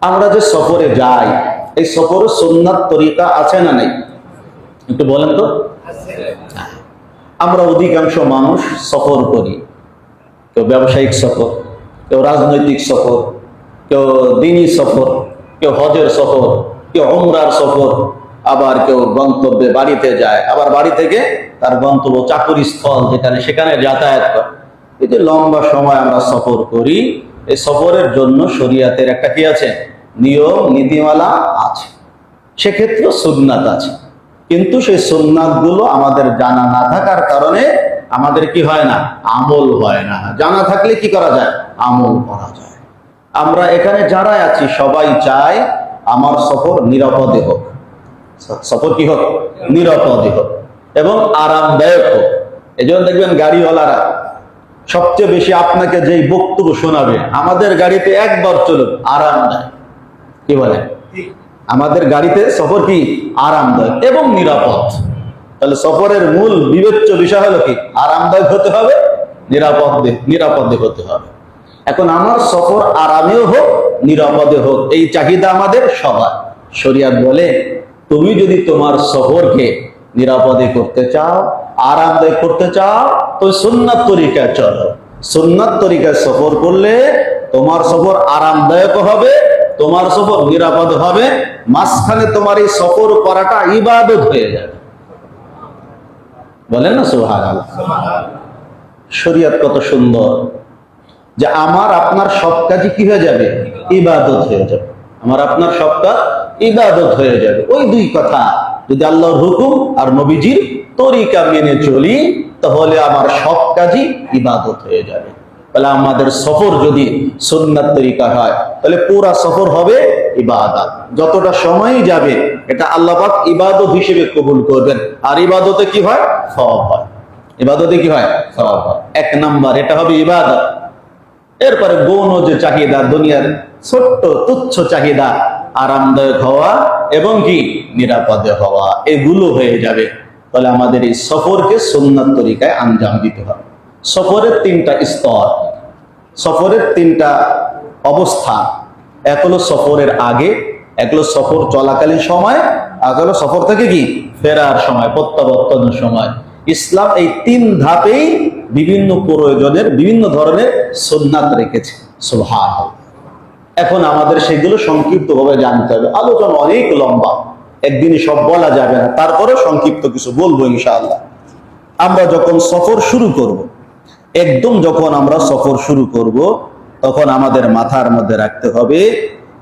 আমরা যে সফরে যাই, এই সফরে সুন্নাত তরিকা আছে না নাই? একটু বলেন তো। আমরা অধিকাংশ মানুষ সফর করি, কেউ ব্যবসায়িক সফর, কেউ রাজনৈতিক সফর, কেউ দিনী সফর, কেউ হজের সফর, কেউ উমরার সফর, আবার কেউ গন্তব্যে বাড়িতে যায়, আবার বাড়ি থেকে তার গন্তব্য চাকুরি স্থল যেখানে সেখানে যাতায়াত করে। এই যে লম্বা সময় আমরা সফর করি, এই সফরের জন্য শরীয়তের একটা কি আছে, নিয়ম নীতিমালা আছে, সেক্ষেত্রে সুন্নাত আছে। কিন্তু সেই সুন্নাত গুলো আমাদের জানা না থাকার কারণে আমাদের কি হয় না, আমল হয় না। জানা থাকলে কি করা যায়, আমল করা যায়। আমরা এখানে যারা আছি সবাই চায় আমার সফর নিরাপদে হোক, সফর কি হোক, নিরাপদে হোক এবং আরামদায়ক হোক। এই জন্য দেখবেন গাড়িওয়ালারা সবচেয়ে বেশি আপনাকে যেই বক্তব্য শোনাবে, আমাদের গাড়িতে একবার চলুক, আরামদায়ক। কি বলে, আমাদের গাড়িতে সফর কি আরামদায়ক এবং নিরাপদ। তাহলে সফরের মূল বিবেচ্য বিষয় হলো কি, আরামদায়ক হতে হবে, নিরাপদে হতে হবে। এখন আমার সফর আরামেও হোক নিরাপদে হোক, এই চাহিদা আমাদের সবার। শরিয়ত বলে তুমি যদি তোমার সফরকে নিরাপদে করতে চাও, আরামদায়ক করতে চাও, তো সুন্নাত তরিকায় চলো। সুন্নাত তরিকায় সফর করলে তোমার সফর আরামদায়ক হবে, তোমার সফর নিরাপদ হবে, মাঝখানে তোমার এই সফর করাটা ইবাদত হয়ে যাবে। বলেন না সুবহানাল্লাহ। শরীয়ত কত সুন্দর যে আমার আপনার সব কাজই কি হয়ে যাবে, ইবাদত হয়ে যাবে। আমার আপনার সব কাজ ইবাদত হয়ে যাবে। ওই দুই কথা যদি আল্লাহর হুকুম আর নবীজির তরিকা মেনে চলি, তাহলে আমার সব কাজই ইবাদত হয়ে যাবে। তাহলে আমাদের সফর যদি সুন্নাত তরিকা হয়, তাহলে পুরা সফর হবে ইবাদত। যতটা সময় যাবে এটা আল্লাহ পাক ইবাদত হিসেবে কবুল করবেন। আর ইবাদতে কি হয়, সওয়াব হয়। ইবাদতে কি হয়, সওয়াব হয়। এক নাম্বার এটা হবে ইবাদত। এরপরে গৌণ যে চাহিদা, দুনিয়ার ছোট্ট তুচ্ছ চাহিদা, আরামদায়ক হওয়া এবং কি নিরাপদে হওয়া, এগুলো হয়ে যাবে। তাহলে আমাদের এই সফরকে সুন্নাত তরিকায় আঞ্জাম দিতে হবে। সফরের তিনটা স্তর, সফরের তিনটা অবস্থা। এক হলো সফরের আগে, এক হলো সফর চলাকালীন সময়, এক হলো সফর থেকে কি ফেরার সময়, প্রত্যাবর্তনের সময়। ইসলাম এই তিন ধাপেই বিভিন্ন প্রয়োজনের বিভিন্ন ধরনের সুন্নাত রেখেছে। সুবহানাল্লাহ। এখন আমাদের সেগুলো সংক্ষিপ্তভাবে জানতে হবে। আলোচনা অনেক লম্বা, একদিনই সব বলা যাবে না, তারপরে সংক্ষিপ্ত কিছু বলবো ইনশাআল্লাহ। আমরা যখন সফর শুরু করব, একদম যখন আমরা সফর শুরু করব, তখন আমাদের মাথার মধ্যে রাখতে হবে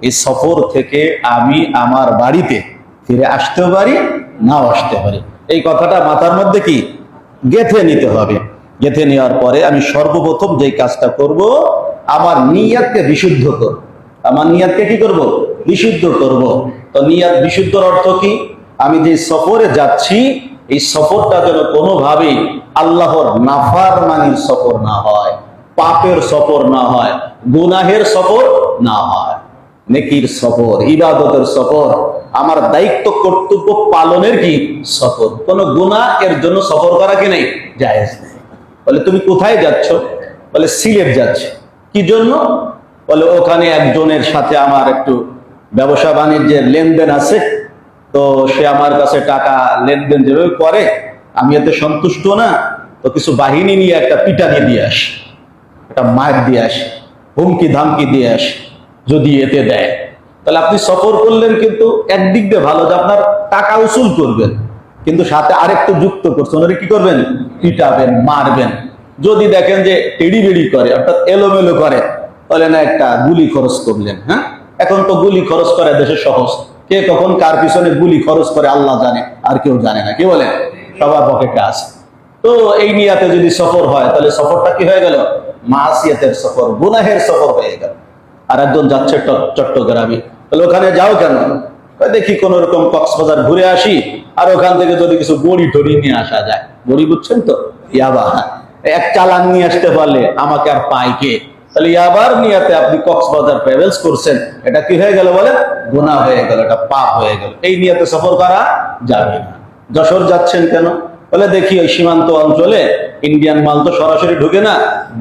এই সফর থেকে আমি আমার বাড়িতে ফিরে আসতে পারি, নাও আসতে পারি। এই কথাটা মাথার মধ্যে কি গেঁথে নিতে হবে। গেঁথে নেওয়ার পরে আমি সর্বপ্রথম যেই কাজটা করব, আমার নিয়াতকে বিশুদ্ধ করব। আমার নিয়াতকে কি করব, বিশুদ্ধ করব। তো নিয়াত বিশুদ্ধর অর্থ কি, আমি যে সফরে যাচ্ছি এই সফরটা যেন কোনোভাবেই আল্লাহর নাফরমানির সফর না হয়, পাপের সফর না হয়, গুনাহের সফর না হয়, নেকির সফর, ইবাদতের সফর, আমার দায়িত্ব কর্তব্য পালনের কি সফর। কোন গুনাহ এর জন্য সফর করা কি নেই, জায়েজ নেই। বলে তুমি কোথায় যাচ্ছ, বলে সিলেট যাচ্ছে। কি জন্য, বলে ওখানে একজনের সাথে আমার একটু ব্যবসা বাণিজ্যের লেনদেন আছে, তো সে আমার কাছে টাকা লেনদেন যেভাবে করে আমি এতে সন্তুষ্ট না, তো কিছু বাহিনী নিয়ে একটা পিটানি দিয়ে আসি, একটা মার দিয়ে আসি, হুমকি ধামকি দিয়ে আসি, যদি এতে দেয়। তাহলে আপনি সফর করলেন, কিন্তু একদিক দিয়ে ভালো যে আপনার টাকা উসুল করবেন, কিন্তু সাথে আরেকটু যুক্ত করছেন, ওরা কি করবেন, পিটাবেন, মারবেন। যদি দেখেন যে টেড়ি বেড়ি করে, অর্থাৎ এলোমেলো করে, তাহলে না একটা গুলি খরচ করলেন। হ্যাঁ, এখন তো গুলি খরচ করে দেশে সহজ, কে কখন কার পিছনে গুলি খরচ করে আল্লাহ জানে, আর কেউ জানে না। কি বলেন, সবার পকেটে আছে। তো এই নিয়াতে যদি সফর হয়, তাহলে সফরটা কি হয়ে গেল, মাসিয়াতের সফর, গুনাহের সফর হয়ে গেল। আর একজন যাচ্ছে চট্টগ্রামে, তাহলে ওখানে যাও কেন, দেখি কোন রকম কক্সবাজার ঘুরে আসি, আর ওখান থেকে যদি কিছু বড়ি টড়ি নিয়ে আসা যায়, বড়ি বুঝছেন তো, ইয়াবা, এক চালান নিয়ে আসতে পারলে আমাকে আর পাই কে। তাহলে ইয়াবার নিয়াতে আপনি কক্সবাজার ট্রাভেলস করছেন, এটা কি হয়ে গেল বলে, গুনাহ হয়ে গেল, এটা পাপ হয়ে গেল। এই নিয়াতে সফর করা যাবে না। যশোর যাচ্ছেন কেন, বলে দেখি ওই সীমান্ত অঞ্চলে ইন্ডিয়ান মাল তো সরাসরি ঢুকে না,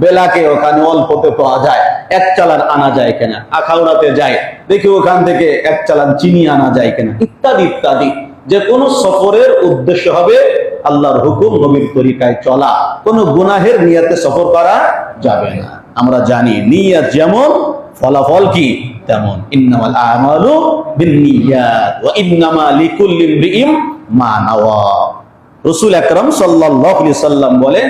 বেলাকে ওখানে অল্পতে পাওয়া যায়, এক চালান আনা যায় কিনা, আখাউড়াতে যায় দেখি ওখান থেকে এক চালান চিনি আনা যায় কিনা, ইত্যাদি ইত্যাদি। যে কোনো সফরের উদ্দেশ্য হবে আল্লাহর হুকুম নবীর তরিকায় চলা, কোনো গুনাহের নিয়তে সফর করা যাবে না। আমরা জানি নিয়ত যেমন ফলাফল কি তেমন। ইন্নামাল আমালু বিন্নিয়াত ওয়া ইন্নামা লিকুল্লি ইমরিইম মা নাওয়া। রাসূল আকরাম সাল্লাল্লাহু আলাইহি সাল্লাম বলে,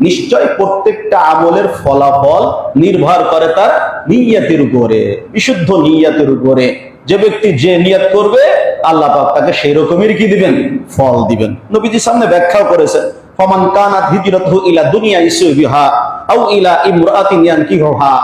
নিশ্চয় প্রত্যেকটা আমলের ফলাফল নির্ভর করে তার নিয়তের উপরে, বিশুদ্ধ নিয়তের উপরে। যে ব্যক্তি যে নিয়ত করবে আল্লাহ পাক তাকে সেই রকমের কি দিবেন, ফল দিবেন। নবীজি সামনে ব্যাখ্যাও করেছেন, ফামান কানাত হিজরাতুহু ইলা দুনিয়া ইউসিবিহা আও ইলা ইমরাআতিন ইয়ানকিহুহা।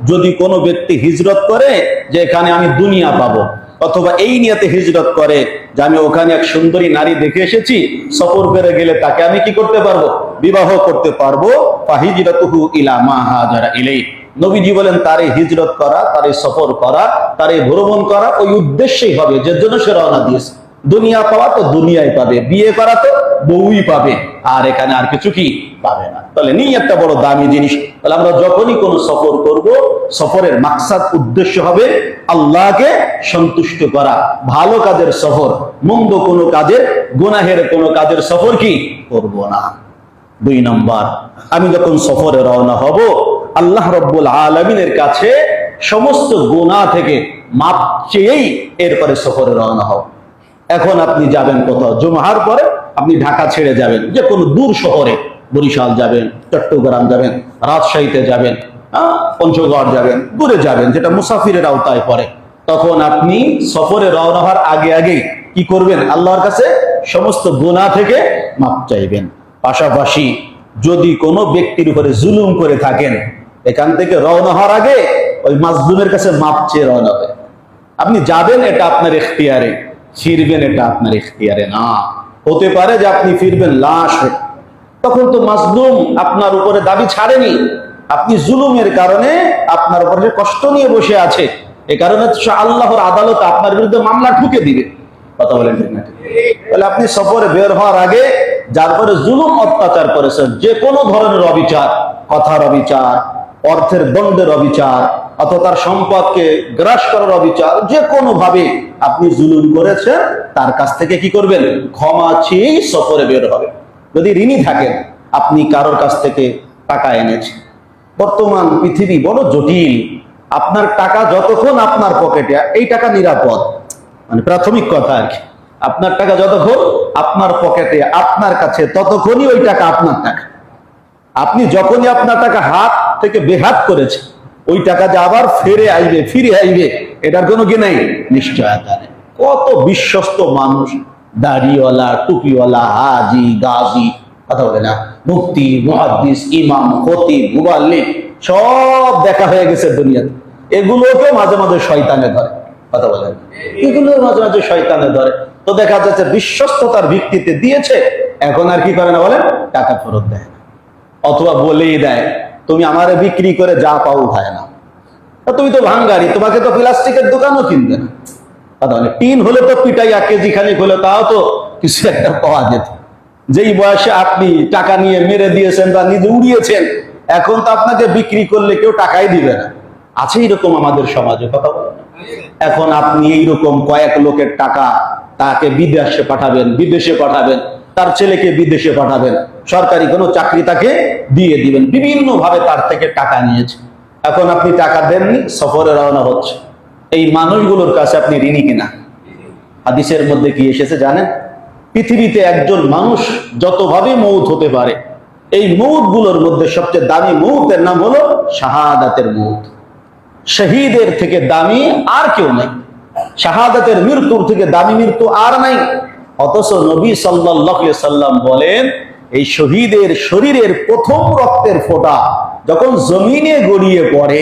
যদি কোনো ব্যক্তি হিজরত করে যে এখানে আমি দুনিয়া পাবো, অথবা এই নিয়তে হিজরত করে যে আমি ওখানে এক সুন্দরী নারী দেখে এসেছি, সফর করে গেলে তাকে আমি কি করতে পারবো, বিবাহ করতে পারবো, ফাহিজরাতুহু ইলা মা হাজারা ইলাই। নবীজি বলেন তারে হিজরত করা, তারে সফর করা, তারে ভ্রমণ করা ওই উদ্দেশ্যেই হবে যে জন্য সে রওনা দিয়েছে। দুনিয়া পাওয়া তো দুনিয়ায় পাবে, বিয়ে করা তো বউই পাবে, আর এখানে আর কিছু কি পাবে না। তাহলে নিয়তটা বড় দামি জিনিস। তাহলে আমরা যখনই কোনো সফর করব, সফরের মাকসাদ উদ্দেশ্য হবে আল্লাহকে সন্তুষ্ট করা, ভালো কাজের সফর, মন্দ কোনো কাজের, গুনাহের কোনো কাজের সফর কি করব না। 2 নম্বর, আমি যখন সফরে রওনা হব আল্লাহ রাব্বুল আলামিনের কাছে সমস্ত গুনাহ থেকে মাপ চেয়েই এরপরে সফরে রওনা হব। এখন আপনি যাবেন কোথাও, জুমার পরে আপনি ঢাকা ছেড়ে যাবেন, যে কোনো দূর শহরে, বরিশাল যাবেন, চট্টগ্রাম যাবেন, রাজশাহীতে যাবেন, পঞ্চগড় যাবেন, দূরে যাবেন, যেটা মুসাফিরের আওতায় পড়ে। তখন আপনি সফরে রওনা হওয়ার আগে আগে কি করবেন, আল্লাহর কাছে সমস্ত গুনাহ থেকে মাপ চাইবেন। পাশাপাশি যদি কোনো ব্যক্তির উপরে জুলুম করে থাকেন, এখান থেকে রওনা হওয়ার আগে ওই মাজলুমের কাছে মাপ চেয়ে রওনা হবে। আপনি যাবেন এটা আপনার ইখতিয়ারে, ফিরবেন এটা আপনার ইখতিয়ারে না। হতে পারে যে আপনি ফিরবেন লাশ হয়ে, তখন তো মাজলুম আপনার উপরে দাবি ছাড়েনি, আপনি জুলুমের কারণে আপনার উপরে কষ্ট নিয়ে বসে আছে, এ কারণে আল্লাহর আদালত আপনার বিরুদ্ধে মামলা ঠুকে দিবে। কথা বলেন ঠিক না? তাহলে আপনি সফরে বের হওয়ার আগে যার পরে জুলুম অত্যাচার করেছেন, যে কোনো ধরনের অবিচার, কথার অবিচার, অর্থের দণ্ডের অবিচার, অথবা তার সম্পদকে গ্রাস করার অবিচার, যে কোনো ভাবে আপনি জুলুম করেছেন, তার কাছ থেকে কি করবেন, ক্ষমা চেয়েই সফরে বের হবে। যদি ঋণী থাকেন, আপনি কারোর কাছ থেকে টাকা এনেছেন, বর্তমান পৃথিবী বড় জটিল, আপনার টাকা যতক্ষণ আপনার পকেটে এই টাকা নিরাপদ, মানে প্রাথমিক কথা আর কি, আপনার টাকা যতক্ষণ আপনার পকেটে আপনার কাছে ততক্ষণই ওই টাকা আপনার টাকা। আপনি যখনই আপনার টাকা হাত থেকে বেহাত করেছে, ওই টাকা যে আবার ফিরে আইবে এটার কোনো কি নাই, নিশ্চয়তা নেই। কত বিশ্বস্ত মানুষ, দাড়িওয়ালা, টুপিওয়ালা, হাজি, গাজী, কথা বলে না, মুফতি, মুহাদ্দিস, ইমাম, খতিব, মুবাল্লিগ, সব দেখা হয়ে গেছে দুনিয়াতে। এগুলোকে মাঝে মাঝে শয়তানে ধরে, কথা বলেন, এগুলো মাঝে মাঝে শয়তানে ধরে। তো দেখা যাচ্ছে বিশ্বস্ততার ভিত্তিতে দিয়েছে, এখন আর কি করে না বলেন, টাকা ফেরত দেয়, অথবা বলেই দেয় তুমি আমারে বিক্রি করে যা পাও উঠায় না, তুমি তো ভাঙ্গারি, তোমাকে তো প্লাস্টিকের দোকানও কিনবে না। কথা বলে, টিন হলে তো পিটাইয়া কেজি খানিক হলে তাও তো কিছু একটা পাওয়া যেত। যেই বয়সে আপনি টাকা নিয়ে মেরে দিয়েছেন বা নিজে উড়িয়েছেন, এখন তো আপনাকে বিক্রি করলে কেউ টাকাই দিবে না। আছে এরকম আমাদের সমাজে, কথা বলে না। এখন আপনি এইরকম কয়েক লোকের টাকা, তাকে বিদেশে পাঠাবেন, তার ছেলেকে বিদেশে পাঠাবেন, সরকারি কোনো চাকরি তাকে দিয়ে দিবেন, বিভিন্ন ভাবে তার থেকে টাকা নিয়েছে। এখন আপনি টাকা দেননি, সফরে রওনা হচ্ছে, এই মানুষগুলোর কাছে আপনি ঋণী কিনা? হাদিসের মধ্যে কি এসেছে জানেন? পৃথিবীতে একজন মানুষ যতভাবে মৌত হতে পারে, এই মৌত গুলোর মধ্যে সবচেয়ে দামি মৌতের নাম হলো শাহাদাতের মৌত। শহীদের থেকে দামি আর কেউ নাই, শাহাদাতের মৃত্যুর থেকে দামি মৃত্যু আর নাই। অথচ নবী সাল্লাল্লাহু আলাইহি সাল্লাম বলেন, এই শহীদের শরীরের প্রথম রক্তের ফোঁটা যখন জমিনে গড়িয়ে পড়ে,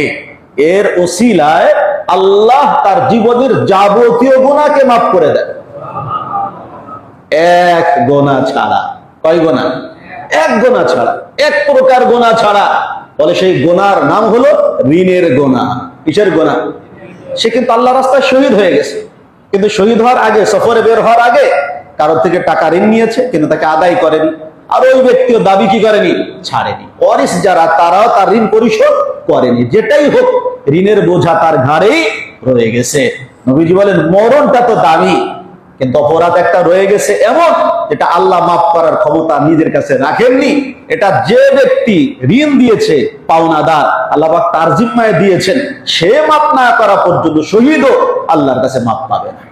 এর ওসিলায় আল্লাহ তার জীবনের যাবতীয় গুনাহকে মাফ করে দেয়, এক গোনা ছাড়া। কয় গোনা? এক গোনা ছাড়া, এক প্রকার গোনা ছাড়া। বলে সেই গোনার নাম হলো ঋণের গোনা। কিসের গোনা? সে কিন্তু আল্লাহ রাস্তায় শহীদ হয়ে গেছে, কিন্তু শহীদ হওয়ার আগে, সফরে বের হওয়ার আগে কারোর থেকে টাকা ঋণ নিয়েছে, কিন্তু তাকে আদায় করেনি। আর ওই ব্যক্তিও দাবি কি করেনি, ছাড়েনি। ওয়ারিস যারা তারাও তার ঋণ পরিশোধ করেনি। যেটাই হোক ঋণের বোঝা তার ঘাড়েই রয়ে গেছে। নবীজি বলেন মরণটা তো দামি, কিন্তু অপরাধ একটা রয়ে গেছে এমন, যেটা আল্লাহ মাফ করার ক্ষমতা নিজের কাছে রাখেননি। এটা যে ব্যক্তি ঋণ দিয়েছে, পাওনাদার, আল্লাহ পাক তার জিম্মায় দিয়েছেন, সে মাফ না করা পর্যন্ত শহীদও আল্লাহর কাছে মাফ পাবে না।